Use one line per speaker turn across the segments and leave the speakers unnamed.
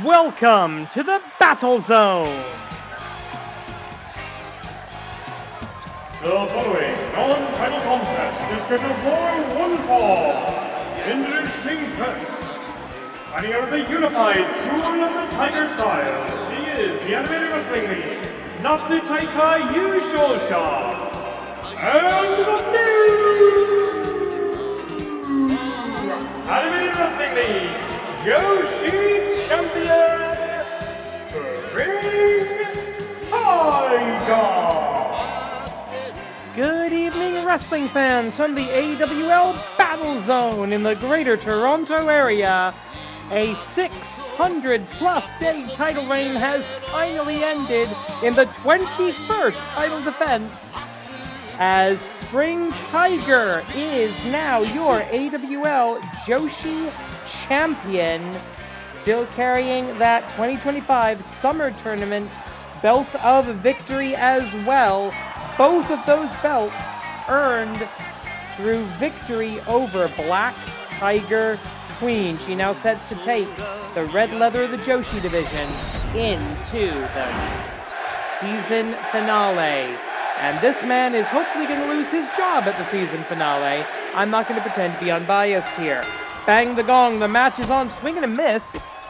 Welcome to the Battle Zone!
The following non-title contest is scheduled for one fall. Introducing first, fighting out of the unified School of the Tiger style, he is the Animated Wrestling League, Natsu Taikai Yushosha. And the new Animated Wrestling League, Yoshi Champion, Spring Tiger.
Good evening, wrestling fans from the AWL Battle Zone in the Greater Toronto Area. A 600-plus day title reign has finally ended in the 21st title defense, as Spring Tiger is now your AWL Joshi Champion, still carrying that 2025 Summer Tournament belt of victory as well. Both of those belts earned through victory over Black Tiger Queen. She now sets to take the red leather of the Joshi division into the season finale. And this man is hopefully going to lose his job at the season finale. I'm not going to pretend to be unbiased here. Bang the gong, the match is on. Swing and a miss.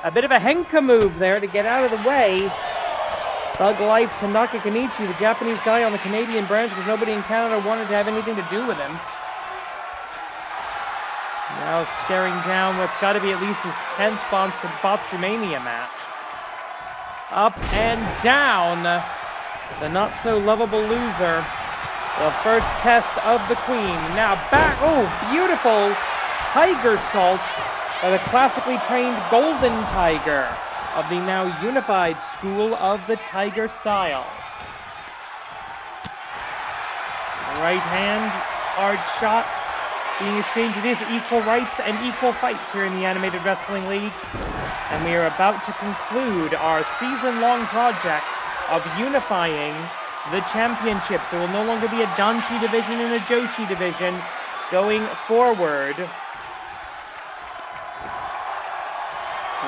A bit of a Henka move there to get out of the way. THUGLIFE Tanaka Kenichi, the Japanese guy on the Canadian branch, because nobody in Canada wanted to have anything to do with him. Now staring down what's got to be at least his 10th Botsumania match. Up and down. The not-so-lovable loser. The first test of the Queen. Now back. Oh, beautiful Tiger Salt by the classically trained Golden Tiger of the now unified School of the Tiger style. Right hand, hard shot, being exchanged. It is equal rights and equal fights here in the Animated Wrestling League. And we are about to conclude our season-long project of unifying the championships. There will no longer be a Danshi division and a Joshi division going forward.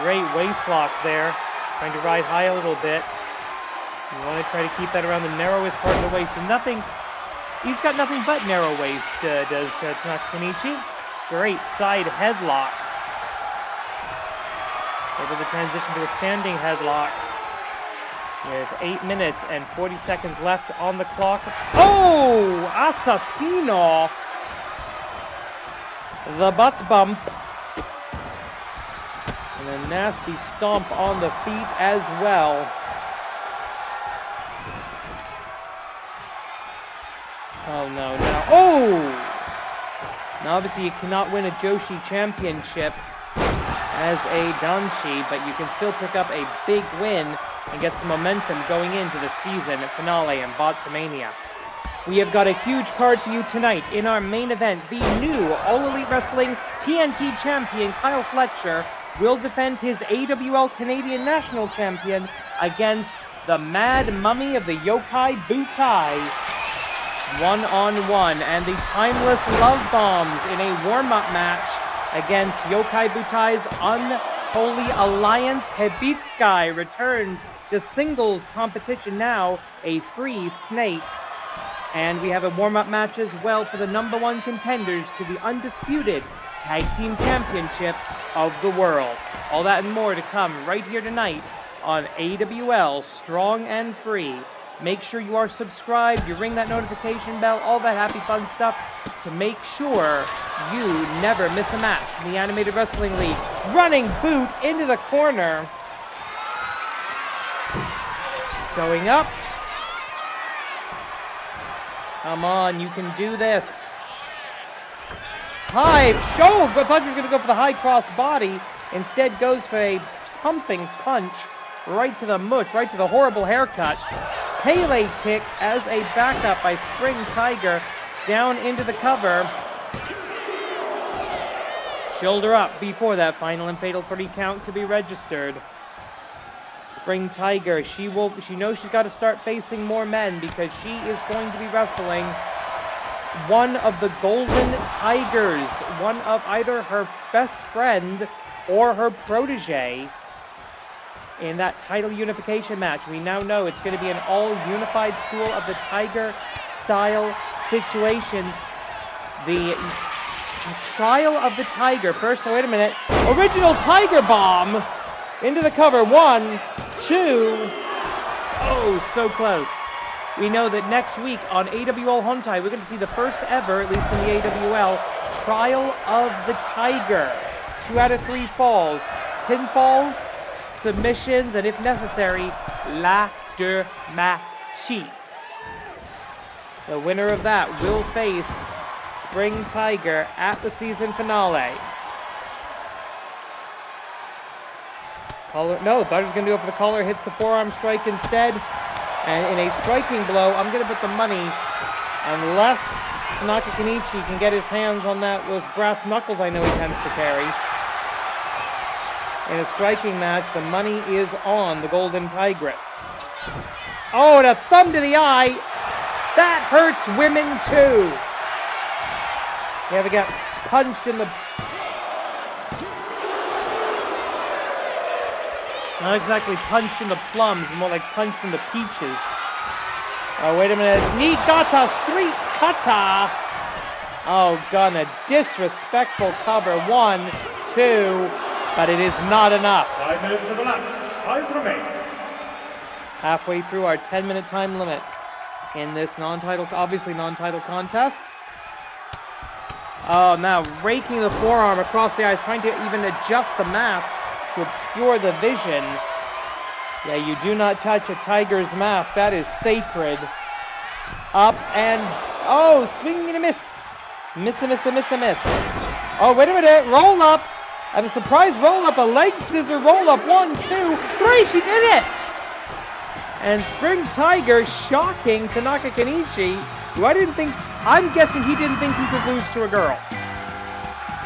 Great waist lock there. Trying to ride high a little bit. You want to try to keep that around the narrowest part of the waist. And nothing, he's got nothing but narrow waist, does Tanaka Kenichi. Great side headlock. Able to transition to a standing headlock. With 8 minutes and 40 seconds left on the clock. Oh! Assassino! The butt bump. And a nasty stomp on the feet as well. Oh no, no. Oh! Now obviously you cannot win a Joshi championship as a Danshi, but you can still pick up a big win and get some momentum going into the season finale in Botsumania. We have got a huge card for you tonight. In our main event, the new All Elite Wrestling TNT champion Kyle Fletcher will defend his AWL Canadian National Champion against the Mad Mummy of the Yokai Butai. One-on-one, and the Timeless Love Bombs in a warm-up match against Yokai Butai's Unholy Alliance. Hebitsukai returns to singles competition now, a free snake. And we have a warm-up match as well for the #1 contenders to the undisputed Tag Team Championship of the world. All that and more to come right here tonight on AWL Strong and Free. Make sure you are subscribed, you ring that notification bell, all that happy fun stuff to make sure you never miss a match in the Animated Wrestling League. Running boot into the corner. Going up. Come on, you can do this. High, I thought he was going to go for the high cross body. Instead goes for a pumping punch right to the mush, right to the horrible haircut. Pele kick as a backup by Spring Tiger down into the cover. Shoulder up before that final and fatal 3 count could be registered. Spring Tiger, she knows she's got to start facing more men because she is going to be wrestling one of the Golden Tigers, one of either her best friend or her protege. in that title unification match. We now know it's going to be an all-unified School of the Tiger style situation. The Trial of the Tiger. First, oh, wait a minute. Original Tiger Bomb into the cover. 1, 2. Oh, so close. We know that next week on AWL Hontai, we're going to see the first ever, at least in the AWL, Trial of the Tiger. 2 out of 3 falls. Pinfalls, submissions, and if necessary, la de machis. The winner of that will face Spring Tiger at the season finale. Collar, no, Butter's going to go for the collar, hits the forearm strike instead. And in a striking blow, I'm going to put the money, unless Tanaka Kenichi can get his hands on those brass knuckles I know he tends to carry. In a striking match, the money is on the Golden Tigress. Oh, and a thumb to the eye. That hurts women too. You ever get punched in the... Not exactly punched in the plums, more like punched in the peaches. Oh, wait a minute. Niigata Street Kata. Oh, God, a disrespectful cover. 1, 2, but it is not enough.
5 minutes of the match. 5 remain.
Halfway through our 10-minute time limit in this obviously non-title contest. Oh, now raking the forearm across the eyes, trying to even adjust the mask to obscure the vision. Yeah, you do not touch a tiger's mask. That is sacred. Up and... Oh, swinging and a miss. Miss. Oh, wait a minute. Roll up. And a surprise roll up. A leg scissor roll up. 1, 2, 3. She did it. And Spring Tiger shocking Tanaka Kenichi, who I'm guessing he didn't think he could lose to a girl.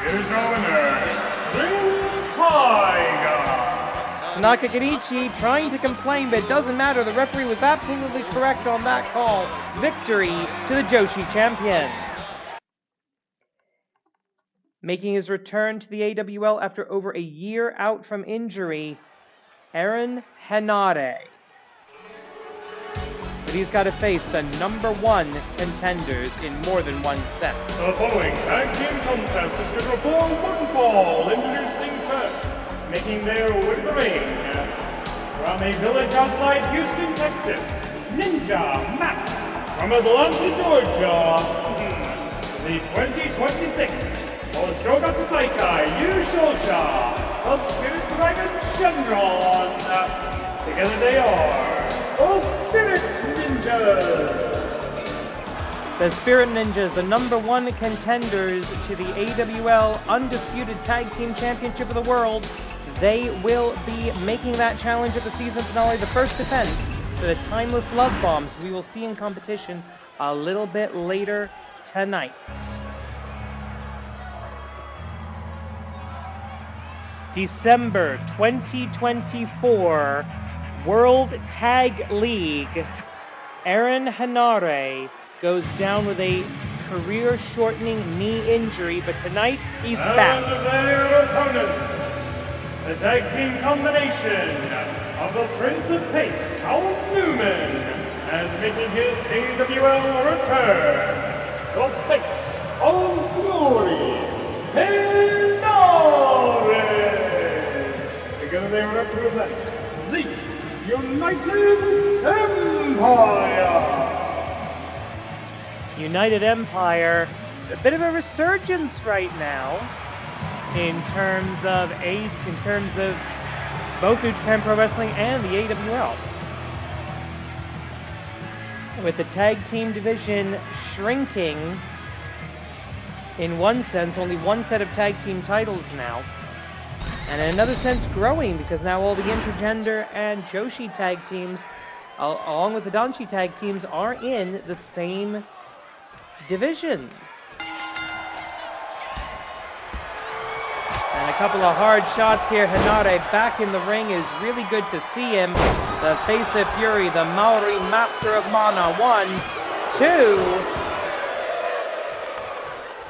Here's our winner, Spring Tiger.
Tanaka Kenichi trying to complain, but it doesn't matter. The referee was absolutely correct on that call. Victory to the Joshi champion. Making his return to the AWL after over a year out from injury, Aaron Henare. But he's got to face the #1 contenders in more than one set.
The following tag team contest is scheduled for one fall. Introducing first, making their way to the ring, from a village outside Houston, Texas, Ninja Matt. From Atlanta, Georgia, the 2026 Oshogatsu Saikai Yushousha, the Spirit Dragon General. Together they are the Spirit Ninjas. The Spirit Ninjas, the #1 contenders to the AWL Undisputed Tag Team Championship of the World. They will be making that challenge at the season finale, the first defense for the Timeless Love Bombs we will see in competition a little bit later tonight. December 2024 World Tag League. Aaron Henare goes down with a career-shortening knee injury, but tonight he's back. And their opponents, the tag team combination of the Prince of Pace, Count Newman, and making his AWL return, the face of glory, Henare. Together they represent the United Empire.
United Empire, a bit of a resurgence right now in terms of both New Japan Pro Wrestling and the AWL. With the tag team division shrinking in one sense, only one set of tag team titles now, and in another sense growing because now all the intergender and Joshi tag teams, along with the Danshi tag teams, are in the same division. And a couple of hard shots here. Henare back in the ring. Is really good to see him. The face of Fury, the Maori Master of Mana. 1, 2.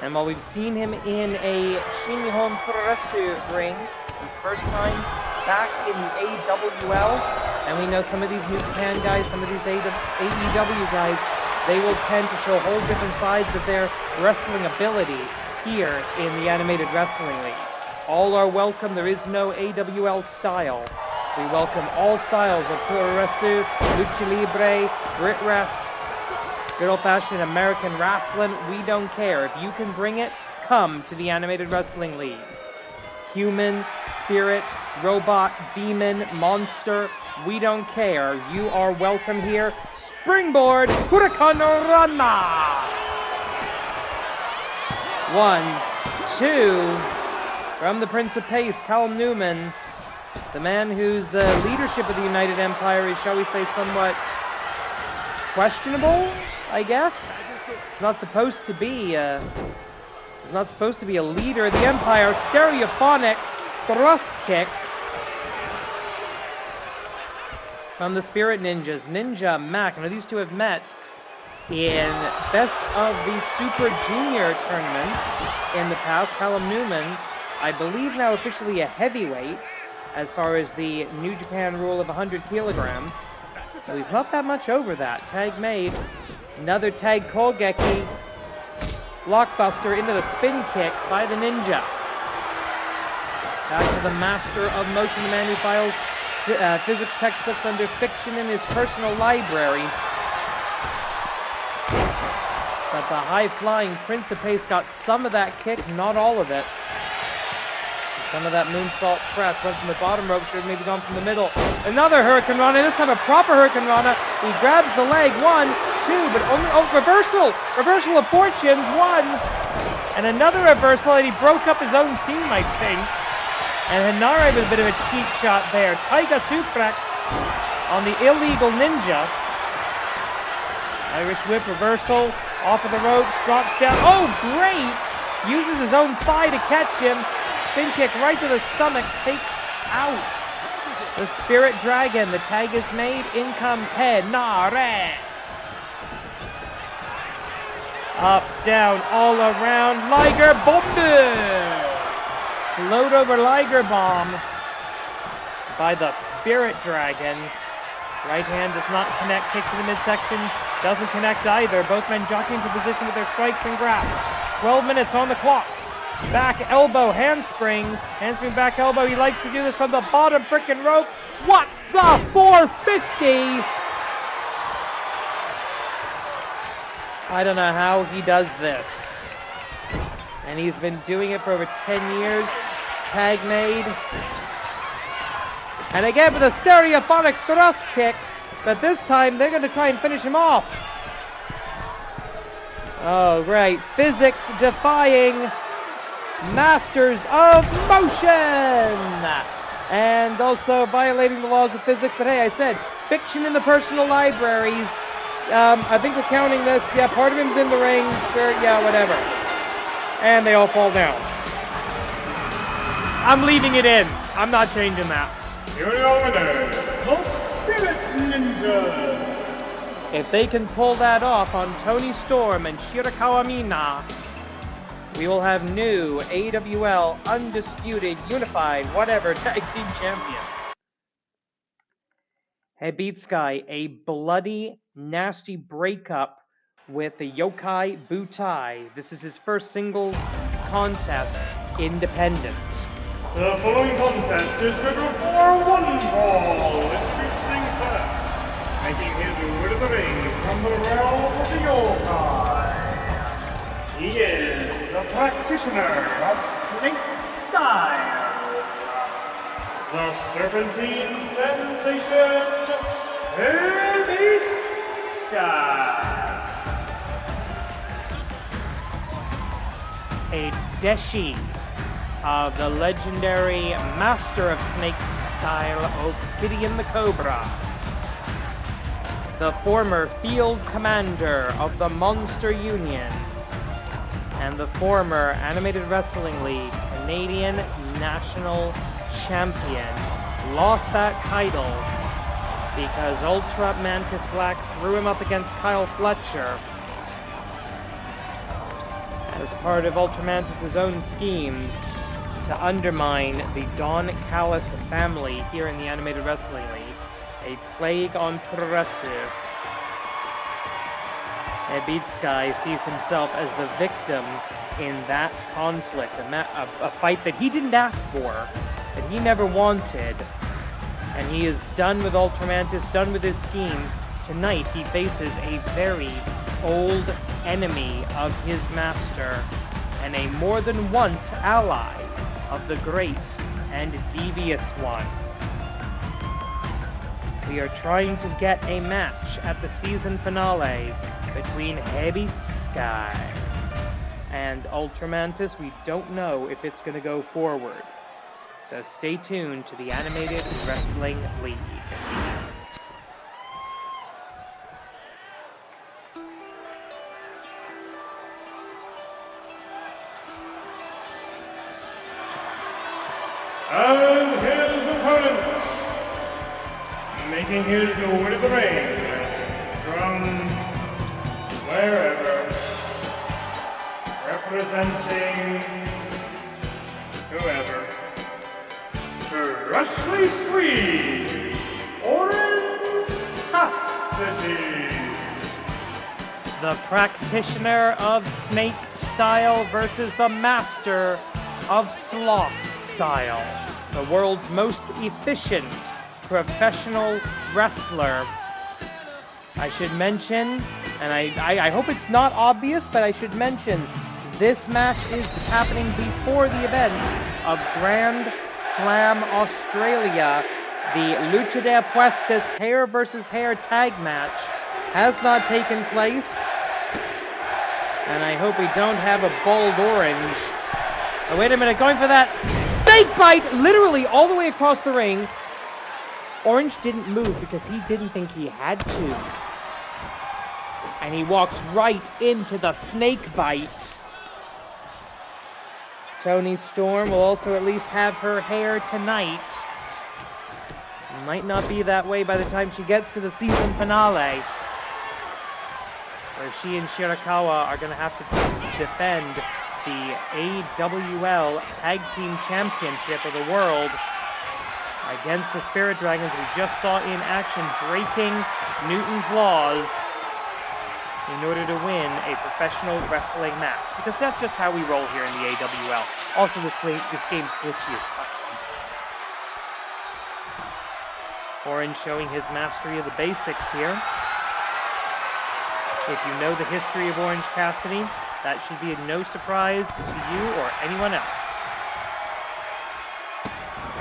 And while we've seen him in a Shin Nihon Pro Wrestling ring, his first time back in the AWL, and we know some of these New Japan guys, some of these AEW guys, they will tend to show whole different sides of their wrestling ability here in the Animated Wrestling League. All are welcome. There is no AWL style. We welcome all styles of Puroresu, Lucha Libre, Brit Rest, good old-fashioned American wrestling. We don't care. If you can bring it, come to the Animated Wrestling League. Human, spirit, robot, demon, monster, we don't care. You are welcome here. Springboard, Huracan Rana! 1, 2, from the Prince of Pace, Callum Newman, the man whose leadership of the United Empire is, shall we say, somewhat questionable, I guess. He's not supposed to be a leader of the Empire. Stereophonic thrust kicks from the Spirit Ninjas. Ninja Mac. Now these two have met in Best of the Super Junior tournament in the past. Callum Newman, I believe now officially a heavyweight as far as the New Japan rule of 100 kilograms. So he's not that much over that. Tag made. Another tag Kogeki. Blockbuster into the spin kick by the Ninja. Back to the master of motion, the man who files physics textbooks under fiction in his personal library. But the high-flying Prince of Pace got some of that kick, not all of it. Some of that moonsault press went from the bottom rope, should have maybe gone from the middle. Another Hurricane Rana, this time a proper Hurricane Rana. He grabs the leg, 1, 2, but only, reversal! Reversal of fortunes, 1. And another reversal, and he broke up his own team, I think. And Hanare with a bit of a cheap shot there. Taiga suplex on the illegal Ninja. Irish whip reversal, off of the rope, drops down. Oh, great! Uses his own thigh to catch him. Spin kick right to the stomach, takes out the Spirit Dragon. The tag is made. In comes Hanare. Up, down, all around. Liger Bombe! Float over Liger Bomb by the Spirit Dragon. Right hand does not connect. Kick to the midsection. Doesn't connect either. Both men jockeying into position with their strikes and grabs. 12 minutes on the clock. Back elbow, handspring. Handspring, back elbow. He likes to do this from the bottom frickin' rope. What the 450? I don't know how he does this. And he's been doing it for over 10 years. Tag made. And again with a stereophonic thrust kick. But this time they're going to try and finish him off. Oh, great. Physics defying masters of motion. And also violating the laws of physics. But hey, I said fiction in the personal libraries. I think we're counting this. Yeah, part of him's in the ring. Sure, yeah, whatever. And they all fall down. I'm leaving it in. I'm not changing that.
Here we are with the Spirit Ninja.
If they can pull that off on Tony Storm and Shirakawa Mina, we will have new AWL Undisputed Unified Whatever Tag Team Champions. Hebitsukai, a bloody, nasty breakup with the Yokai Butai. This is his first singles contest independent.
The following contest is scheduled for one fall. Introducing first, making his way to the ring from the realm of the Yokai. He is the practitioner of snake style. The Serpentine Sensation, Hebitsukai.
A Deshi of the legendary master of snake style, Gideon the Cobra. The former field commander of the Monster Union. And the former Animated Wrestling League Canadian National Champion. Lost that title because Ultra Mantis Black threw him up against Kyle Fletcher as part of Ultra Mantis' own schemes to undermine the Don Callis family here in the Animated Wrestling League. A plague on progressive. Hebitsukai sees himself as the victim in that conflict, a fight that he didn't ask for, that he never wanted. And he is done with Ultramantis, done with his schemes. Tonight he faces a very old enemy of his master, and a more than once ally of the great and devious one. We are trying to get a match at the season finale between Hebitsukai and Ultramantis. We don't know if it's going to go forward. So stay tuned to the Animated Wrestling League.
And his opponent, making his way to the ring from wherever, representing whoever, Wrestling Squeeze, Orange Cassidy.
The practitioner of snake style versus the master of sloth style. The world's most efficient professional wrestler. I should mention, and I hope it's not obvious, but I should mention, this match is happening before the event of Grand Slam Australia. The Lucha de Apuestas hair versus hair tag match has not taken place. And I hope we don't have a bald orange. Oh, wait a minute, going for that snake bite literally all the way across the ring. Orange didn't move because he didn't think he had to. And he walks right into the snake bite. Toni Storm will also at least have her hair tonight. Might not be that way by the time she gets to the season finale, where she and Shirakawa are going to have to defend the AWL Tag Team Championship of the world against the Spirit Dragons we just saw in action, breaking Newton's laws in order to win a professional wrestling match. Because that's just how we roll here in the AWL. Also, this game's glitchy as fuck. Orange showing his mastery of the basics here. If you know the history of Orange Cassidy, that should be no surprise to you or anyone else.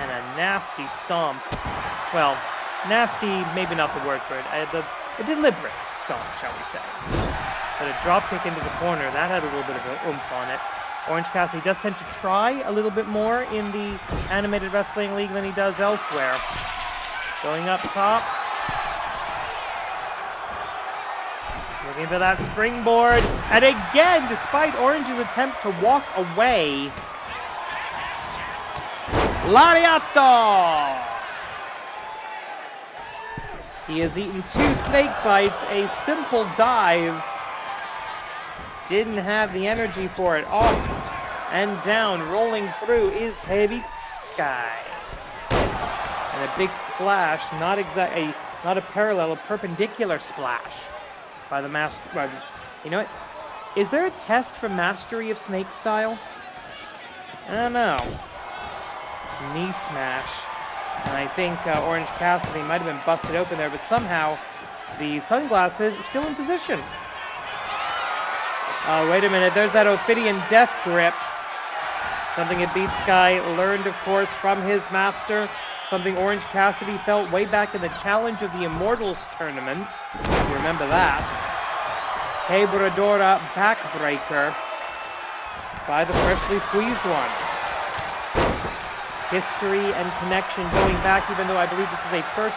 And a nasty stomp. Well, nasty, maybe not the word for it. A deliberate stomp, shall we say. But a drop kick into the corner, that had a little bit of an oomph on it. Orange Cassidy does tend to try a little bit more in the Animated Wrestling League than he does elsewhere. Going up top. Looking for that springboard. And again, despite Orange's attempt to walk away, Lariato! He has eaten 2 snake bites, a simple dive. Didn't have the energy for it. Off and down, rolling through is Hebitsukai. And a big splash, not a parallel, a perpendicular splash by the master. You know what? Is there a test for mastery of snake style? I don't know. Knee smash. And I think Orange Cassidy might have been busted open there, but somehow the sunglasses are still in position. Wait a minute, there's that Ophidian death grip. Something Hebitsukai learned, of course, from his master. Something Orange Cassidy felt way back in the Challenge of the Immortals tournament. If you remember that. Hebradora backbreaker by the freshly squeezed one. History and connection going back, even though I believe this is a first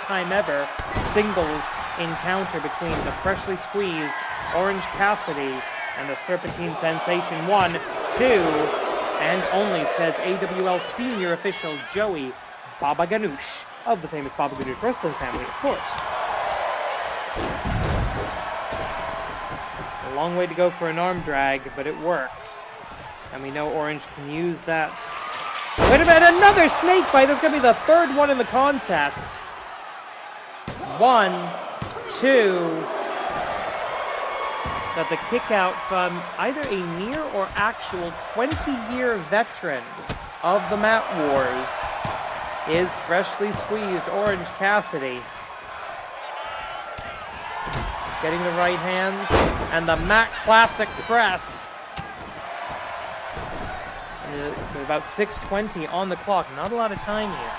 time ever singles encounter between the freshly squeezed Orange Cassidy and the Serpentine Sensation 1, 2, and only, says AWL senior official Joey Baba Ganoush of the famous Baba Ganoush wrestling family, of course. A long way to go for an arm drag, but it works. And we know Orange can use that. Wait a minute, another snake bite! That's going to be the third one in the contest. 1, 2. That's a kick out from either a near or actual 20-year veteran of the Mat Wars. Is freshly squeezed Orange Cassidy. Getting the right hands and the Mat Classic press. With about 6:20 on the clock. Not a lot of time here.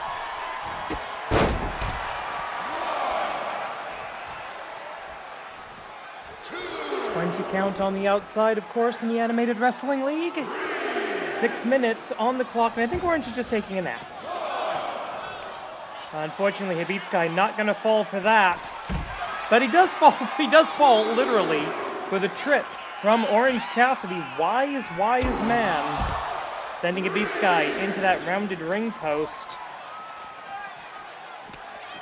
Count on the outside, of course, in the Animated Wrestling League. 6 minutes on the clock, and I think Orange is just taking a nap. Unfortunately, Hebitsukai not going to fall for that. But he does fall literally for the trip from Orange Cassidy. Wise man. Sending Hebitsukai into that rounded ring post.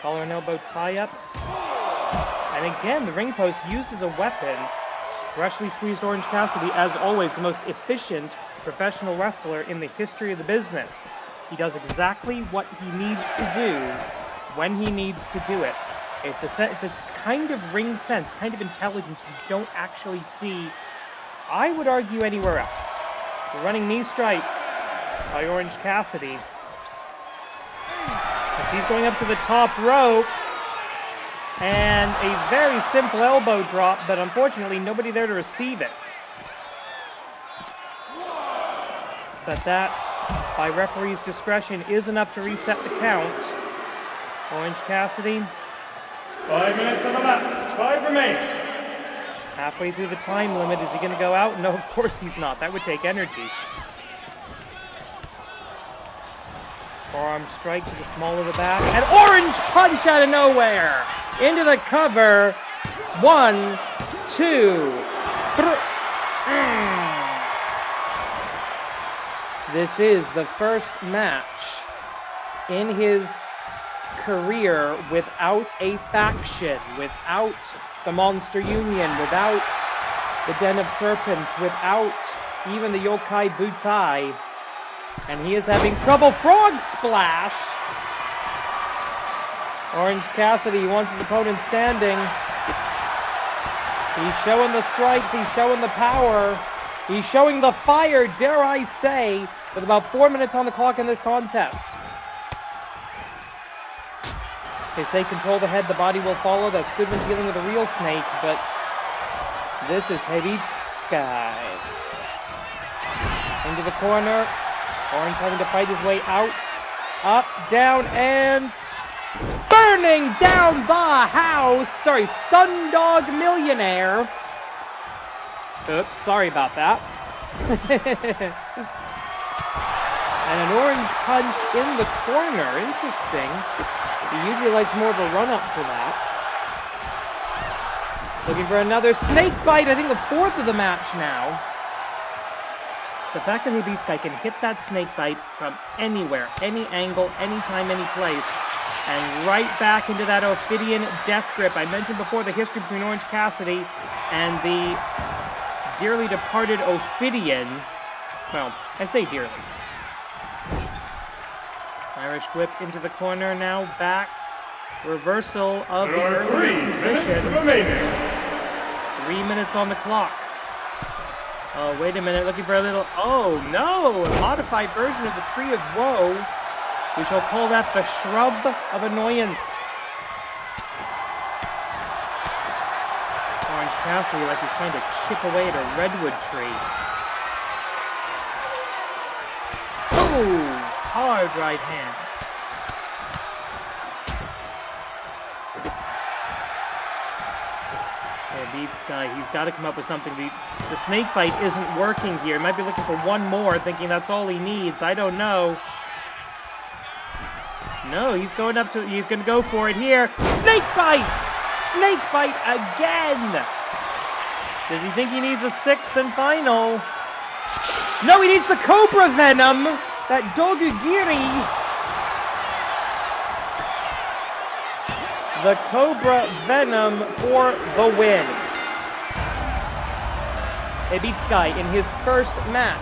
Collar and elbow tie-up. And again, the ring post used as a weapon. Freshly squeezed Orange Cassidy, as always, the most efficient professional wrestler in the history of the business. He does exactly what he needs to do when he needs to do it. It's a kind of ring sense, kind of intelligence you don't actually see, I would argue, anywhere else. The running knee strike by Orange Cassidy. As he's going up to the top rope. And a very simple elbow drop, but unfortunately nobody there to receive it. But that, by referee's discretion, is enough to reset the count. Orange Cassidy.
5 minutes on the lapse. 5 remain.
Halfway through the time limit. Is he going to go out? No, of course he's not. That would take energy. Forearm strike to the small of the back. And Orange punch out of nowhere! Into the cover. 1, 2, 3. This is the first match in his career without a faction, without the Monster Union, without the Den of Serpents, without even the Yokai Butai. And he is having trouble. Frog Splash! Orange Cassidy wants his opponent standing. He's showing the strikes, he's showing the power, he's showing the fire, dare I say, with about 4 minutes on the clock in this contest. They say control the head, the body will follow. That's good when dealing with a real snake, but this is Hebitsukai. Into the corner. Orange having to fight his way out. Up, down, and burning down the house. Sorry, Sundog Millionaire. Oops, sorry about that. And an orange punch in the corner. Interesting. He usually likes more of a run-up to that. Looking for another snake bite. I think the fourth of the match now. The fact that Hebitsukai can hit that snake bite from anywhere, any angle, anytime, any place, and right back into that Ophidian death grip. I mentioned before the history between Orange Cassidy and the dearly departed Ophidian. Well, I say dearly. Irish whip into the corner now, back. Reversal of the early position. 3 minutes on the clock. Oh, wait a minute, looking for a little, oh no, a modified version of the Tree of Woe. We shall call that the Shrub of Annoyance. Orange Cassidy like he's trying to chip away at a redwood tree. Oh, hard right hand. Hebitsukai, he's got to come up with something. The snake bite isn't working here. He might be looking for one more, thinking that's all he needs. I don't know. No, he's going to go for it here. Snake bite! Snake bite again! Does he think he needs a sixth and final? No, he needs the Cobra Venom! That Dogugiri! The Cobra Venom for the win. Hebitsukai in his first match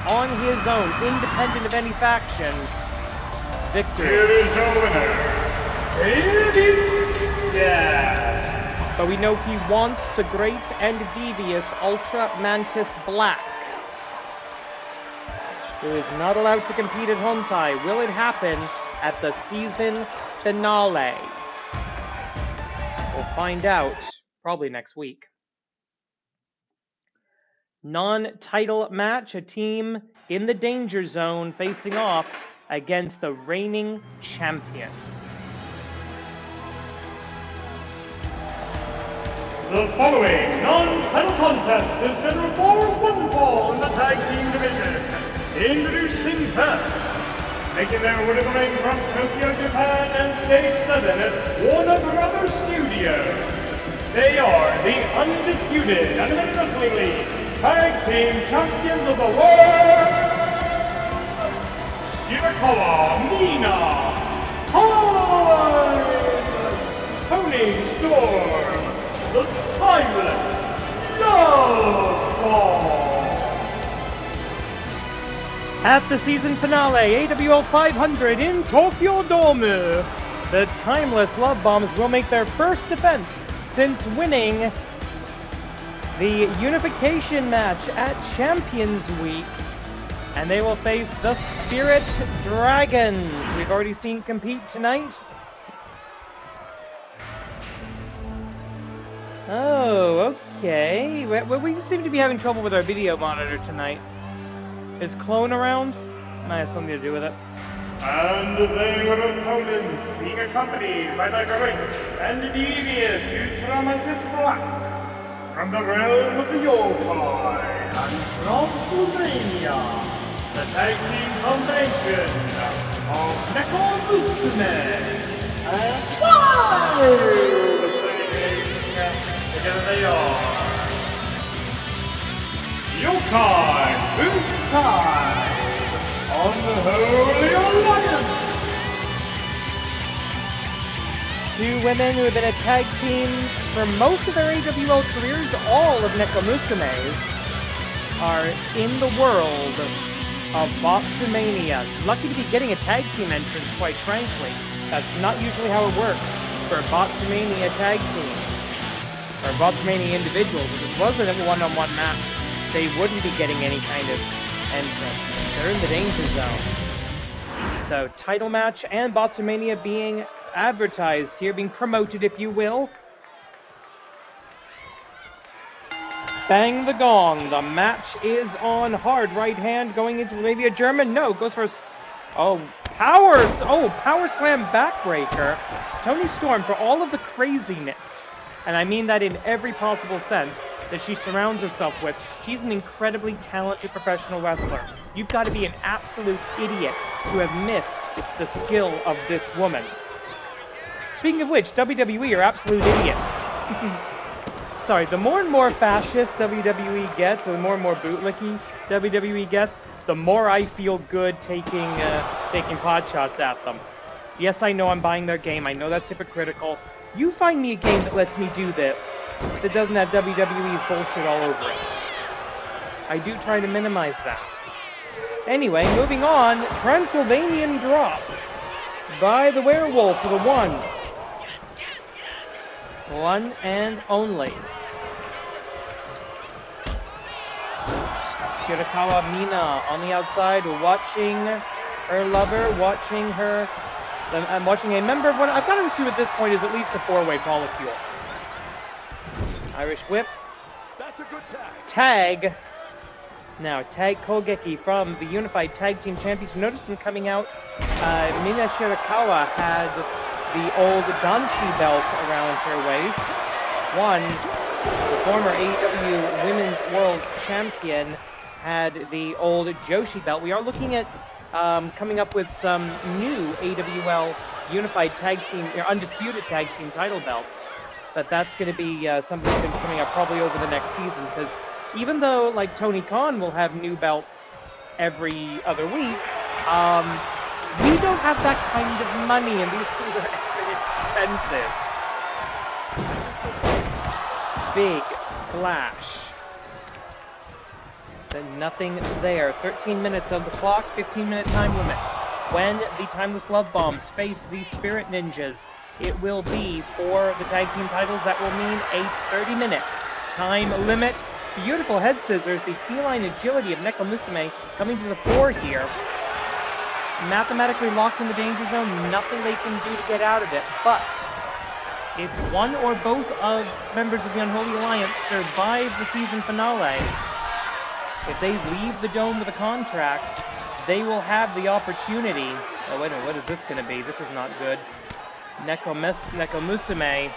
on his own, independent of any faction. Victory.
Here is your winner, Hebitsukai.
But we know he wants the great and devious Ultra Mantis Black, who is not allowed to compete at Hontai. Will it happen at the season finale? We'll find out probably next week. Non-title match, a team in the danger zone facing off against the reigning champion.
The following non-title contest is scheduled for one fall in the tag team division. Introducing first, making their way to the ring from Tokyo, Japan and Stage 7 at Warner Brothers Studios. They are the undisputed Anime Wrestling League Tag Team Champions of the World, Shirakawa, Mina, Tony Storm, the Timeless Love Ball.
At the season finale, AWL 500 in Tokyo Dome, the Timeless Love Bombs will make their first defense since winning the unification match at Champions Week, and they will face the Spirit Dragons. We've already seen compete tonight. Oh, okay. We seem to be having trouble with our video monitor tonight. Is Clone around? Might have something to do with it.
And they were opponents, being accompanied by the great and devious Ultramantis Black from the realm of the Yokai and Transylvania, the tag team combination of Neko Musume and Wild Singing. Together they are Yokai Bukai, Unholy Alliance.
Two women who have been a tag team for most of their AWL careers. All of Nekomusume's are in the world of Botsumania. Lucky to be getting a tag team entrance, quite frankly. That's not usually how it works for a Botsumania tag team. Or Botsumania individuals. If it wasn't a one-on-one match, they wouldn't be getting any kind of entrance. They're in the danger zone. So, title match and Botsumania being advertised here, being promoted, if you will. Bang the gong. The match is on. Hard right hand going into maybe a German. No, goes for a... Oh, power slam backbreaker. Tony Storm, for all of the craziness, and I mean that in every possible sense, that she surrounds herself with, she's an incredibly talented professional wrestler. You've got to be an absolute idiot to have missed the skill of this woman. Speaking of which, WWE are absolute idiots. Sorry, the more and more fascist WWE gets, or the more and more bootlicky WWE gets, the more I feel good taking pot shots at them. Yes, I know I'm buying their game. I know that's hypocritical. You find me a game that lets me do this, that doesn't have WWE's bullshit all over it. I do try to minimize that. Anyway, moving on, Transylvanian drop by the werewolf for the one. One and only. Shirakawa Mina on the outside, watching her lover, watching her... I'm watching a member of one... I've got to assume at this point is at least a four-way molecule. Irish whip.
That's a good
tag. Now, tag Kogeki from the Unified Tag Team Championship. Notice them coming out. Mina Shirakawa had the old Danshi belt around her waist. One, the former AEW Women's World Champion, had the old Joshi belt. We are looking at coming up with some new AWL Unified Tag Team, Undisputed Tag Team title belts. But that's going to be something that's been coming up probably over the next season, because even though, like, Tony Khan will have new belts every other week, we don't have that kind of money, and these things are actually expensive. Big splash. Nothing there. 13 minutes of the clock, 15-minute time limit. When the Timeless Love Bombs face the Spirit Ninjas, it will be for the tag team titles. That will mean a 30-minute time limit. Beautiful head scissors, the feline agility of Neko Musume coming to the fore here. Mathematically locked in the danger zone, nothing they can do to get out of it. But if one or both of members of the Unholy Alliance survive the season finale, if they leave the dome with a contract, they will have the opportunity. Oh, wait a minute, what is this going to be? This is not good. Neko Musume,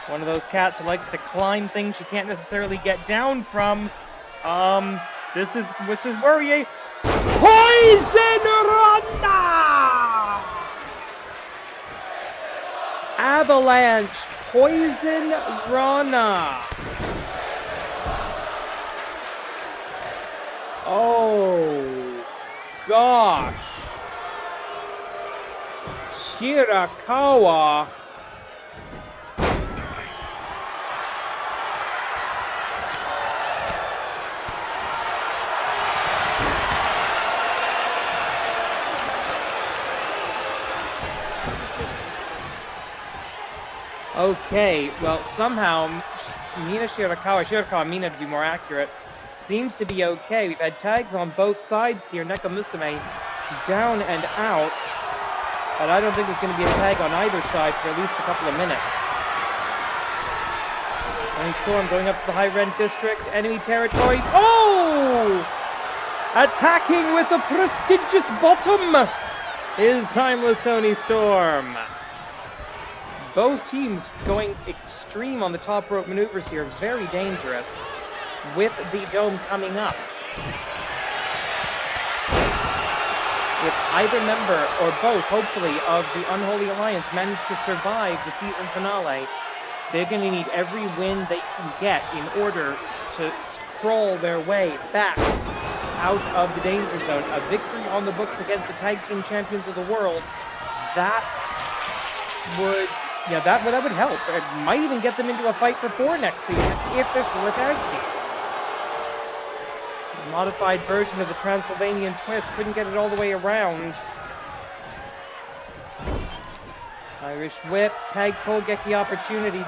one of those cats who likes to climb things she can't necessarily get down from. This is worrying. Poison Rana! Avalanche Poison Rana. Oh, gosh. Shirakawa. Okay, well, somehow, Shirakawa Mina to be more accurate, seems to be okay. We've had tags on both sides here. Neko Musume down and out. But I don't think there's going to be a tag on either side for at least a couple of minutes. Tony Storm going up to the High Rent District. Enemy territory. Oh! Attacking with a prestigious bottom is Timeless Tony Storm. Both teams going extreme on the top rope maneuvers here. Very dangerous with the dome coming up. If either member, or both, hopefully, of the Unholy Alliance manage to survive the season finale, they're going to need every win they can get in order to crawl their way back out of the danger zone. A victory on the books against the tag team champions of the world, that would help. It might even get them into a fight for 4 next season if they're still a tag team. Modified version of the Transylvanian twist, couldn't get it all the way around. Irish whip, tag Kogeki opportunity.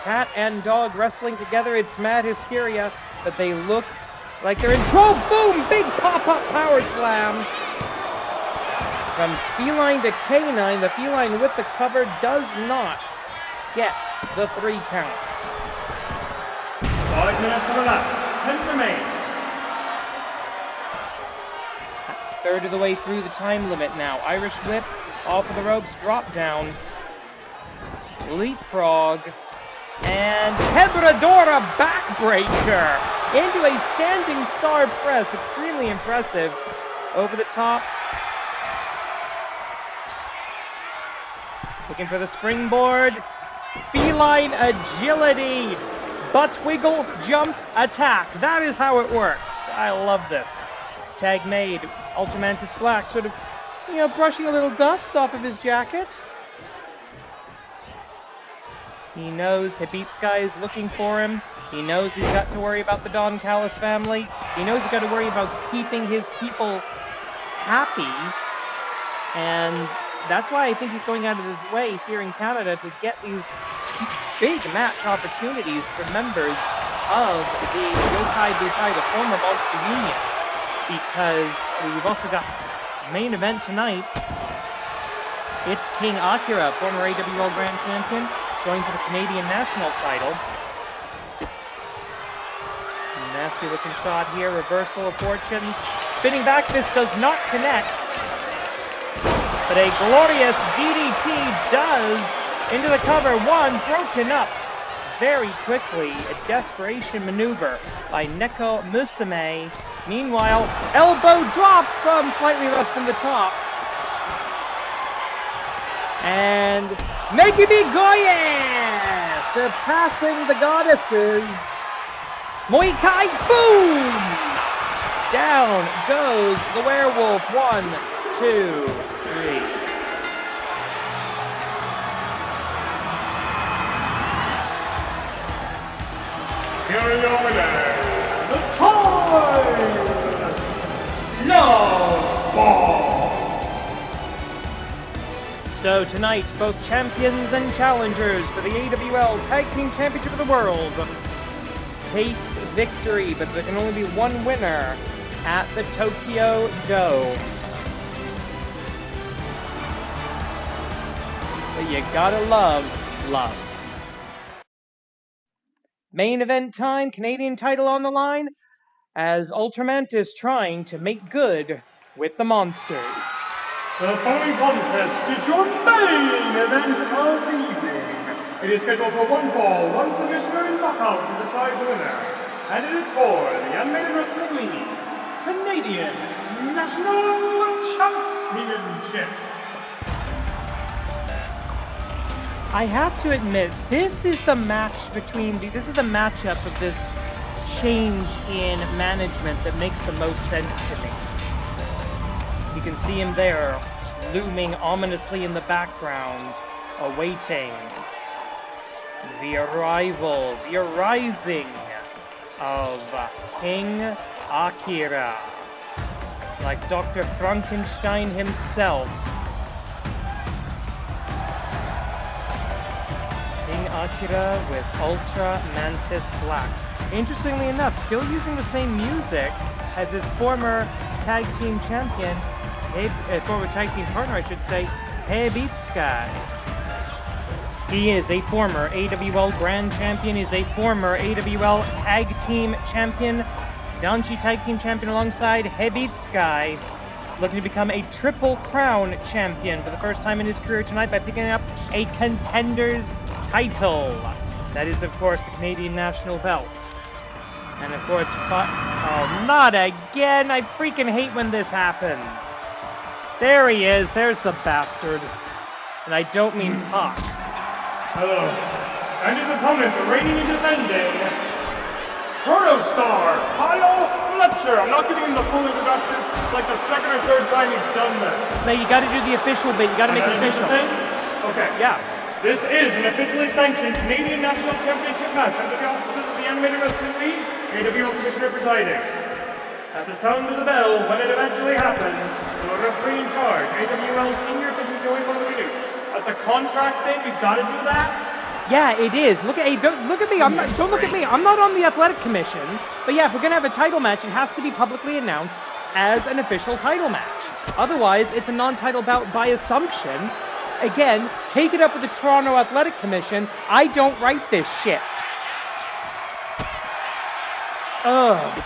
Cat and dog wrestling together, it's mad hysteria, but they look like they're in trouble. Boom! Big pop-up power slam. From feline to canine, the feline with the cover does not get the 3 counts.
5 minutes to the left, 10 remain.
Third of the way through the time limit now. Irish whip, off of the ropes, drop down. Leapfrog. And Hebradora backbreaker into a standing star press. Extremely impressive. Over the top. Looking for the springboard. Feline agility. Butt wiggle, jump, attack. That is how it works. I love this. Tag made. Ultramantis Black sort of, brushing a little dust off of his jacket. He knows Hebitsukai is looking for him. He knows he's got to worry about the Don Callis family. He knows he's got to worry about keeping his people happy. And that's why I think he's going out of his way here in Canada to get these big match opportunities for members of the Yokai Bukai, the former Monster Union. Because we've also got main event tonight. It's King Akira, former AWL Grand Champion, going for the Canadian National title. Nasty looking shot here, reversal of fortune. Spinning back, this does not connect. But a glorious DDT does into the cover. One broken up very quickly. A desperation maneuver by Neko Musume. Meanwhile, elbow drop from slightly less than the top. And Megumi Goye surpassing the goddesses. Moikai, boom! Down goes the werewolf. 1, 2, 3.
Here are your winners.
So tonight, both champions and challengers for the AWL Tag Team Championship of the World chase victory, but there can only be one winner at the Tokyo Dome. But you gotta love. Main event time, Canadian title on the line, as Ultramantis trying to make good with the Monsters.
The following contest is your main event of the evening. It is scheduled for one fall, one submission and knockout to decide the winner. And it is for the Animated Wrestling League's Canadian National Championship.
I have to admit, this is the matchup of this change in management that makes the most sense to me. You can see him there, looming ominously in the background, awaiting the arising of King Akira, like Dr. Frankenstein himself. King Akira with Ultra Mantis Black. Interestingly enough, still using the same music as his former tag team champion, former tag team partner, I should say, Hebitsukai. He is a former AWL Grand Champion, is a former AWL Tag Team Champion, Danchi Tag Team Champion alongside Hebitsukai, looking to become a Triple Crown Champion for the first time in his career tonight by picking up a Contender's title. That is, of course, the Canadian National Belt. And of course, oh, not again! I freaking hate when this happens. There he is, there's the bastard. And I don't mean Pac.
Hello. And his opponent, reigning and defending, Protostar, Kyle Fletcher. I'm not giving him the full introduction. It's like the second or third time he's done this.
No, you gotta do the official bit, you gotta make it official.
Okay.
Yeah.
This is an officially sanctioned Canadian National Championship match under the auspices of the Animated Wrestling League, AWL Commissioner presiding. At the sound of the bell, when it eventually happens, the referee in charge, AWL Senior Official Joey Bonavinu. That's a contract thing, we've got to do that?
Yeah, it is. Look at don't look at me. Don't look at me. I'm not on the athletic commission. But yeah, if we're gonna have a title match, it has to be publicly announced as an official title match. Otherwise, it's a non-title bout by assumption. Again, take it up with the Toronto Athletic Commission. I don't write this shit. Ugh.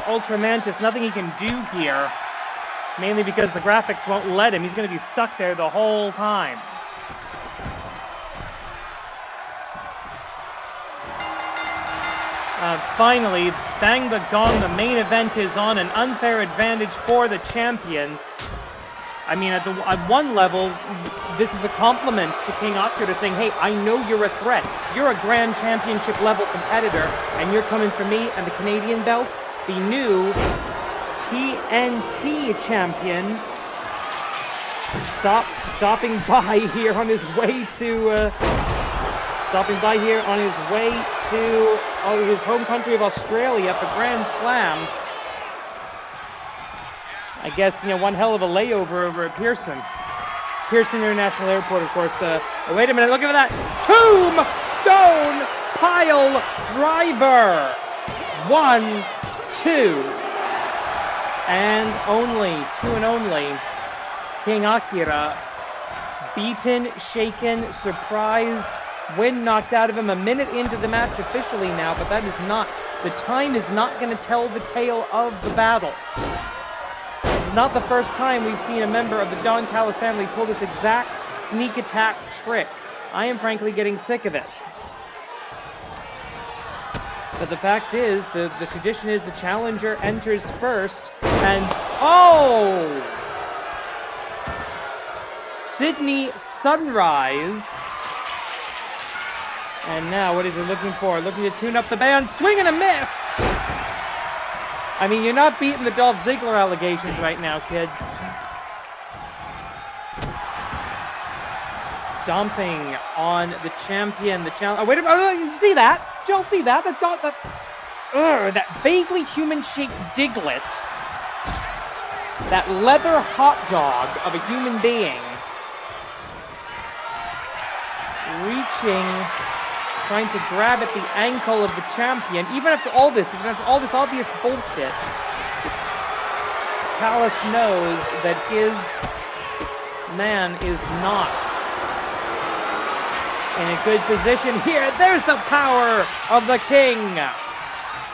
Ultramantis, nothing he can do here. Mainly because the graphics won't let him. He's going to be stuck there the whole time. Finally, bang the gong, the main event is on, an unfair advantage for the champion. I mean, at one level, this is a compliment to King Akira saying, hey, I know you're a threat. You're a Grand Championship level competitor, and you're coming for me and the Canadian belt, the new TNT champion, stopping by here on his way to his home country of Australia for Grand Slam. I guess, one hell of a layover over at Pearson International Airport, of course. Oh, wait a minute, look at that tombstone pile driver. 1, 2. And two and only, King Akira, beaten, shaken, surprised, wind knocked out of him a minute into the match officially now, but that is not, the time is not going to tell the tale of the battle. It's not the first time we've seen a member of the Don Callis family pull this exact sneak attack trick. I am frankly getting sick of it. But the fact is, the tradition is the challenger enters first, and Sydney Sunrise. And now, what is he looking for? Looking to tune up the band, swing and a miss! I mean, you're not beating the Dolph Ziggler allegations right now, kid. Stomping on the champion, oh, wait a minute, oh, you see that? Did y'all see that? That vaguely human-shaped Diglett that leather hot dog of a human being, reaching, trying to grab at the ankle of the champion. Even after all this obvious bullshit, Callis knows that his man is not in a good position here. There's the power of the king.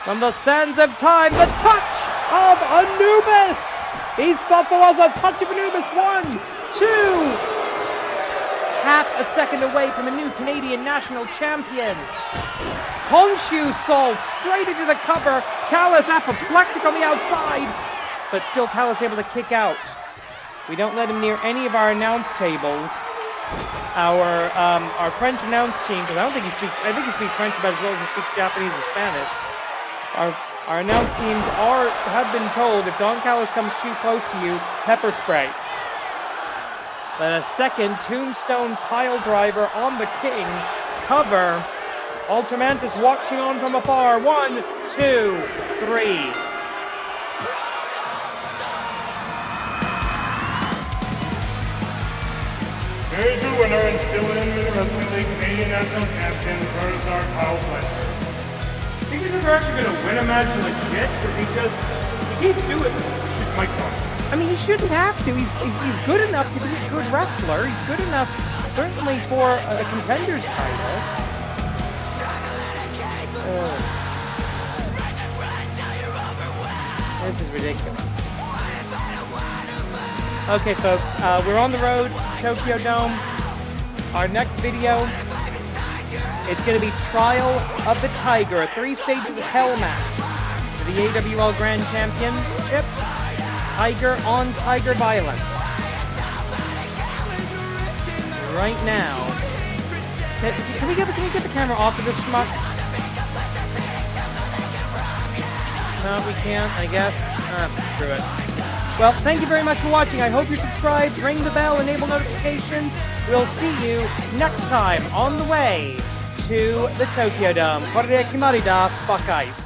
From the sands of time, the touch of Anubis. He thought there was a touch of Anubis. 1, 2. Half a second away from a new Canadian national champion. Honshu Salt straight into the cover. Callis apoplectic on the outside, but still Callis able to kick out. We don't let him near any of our announce tables. Our French announce team, because I think he speaks French about as well as he speaks Japanese and Spanish. Our announce teams have been told if Don Callis comes too close to you, pepper spray. Then a second tombstone pile driver on the king. Cover. Ultramantis watching on from afar. 1, 2, 3.
Here's your winner and still in the Wrestling League Canadian National Champion, Superstar Kyle Fletcher. Think he's ever actually going to win a match legit, or he keeps doing it? Shoot Mike on.
I mean, he shouldn't have to. He's good enough to be a good wrestler. He's good enough, certainly, for a contender's title. This is ridiculous. Okay, folks, we're on the road, Tokyo Dome. Our next video, it's going to be Trial of the Tiger, a 3 stages hell match for the AWL Grand Championship. Tiger on Tiger violence. Right now. Can we get the camera off of this schmuck? No, we can't, I guess. Screw it. Well, thank you very much for watching. I hope you're subscribed, ring the bell, enable notifications. We'll see you next time on the way to the Tokyo Dome. Kore de kimarida, fuck ice.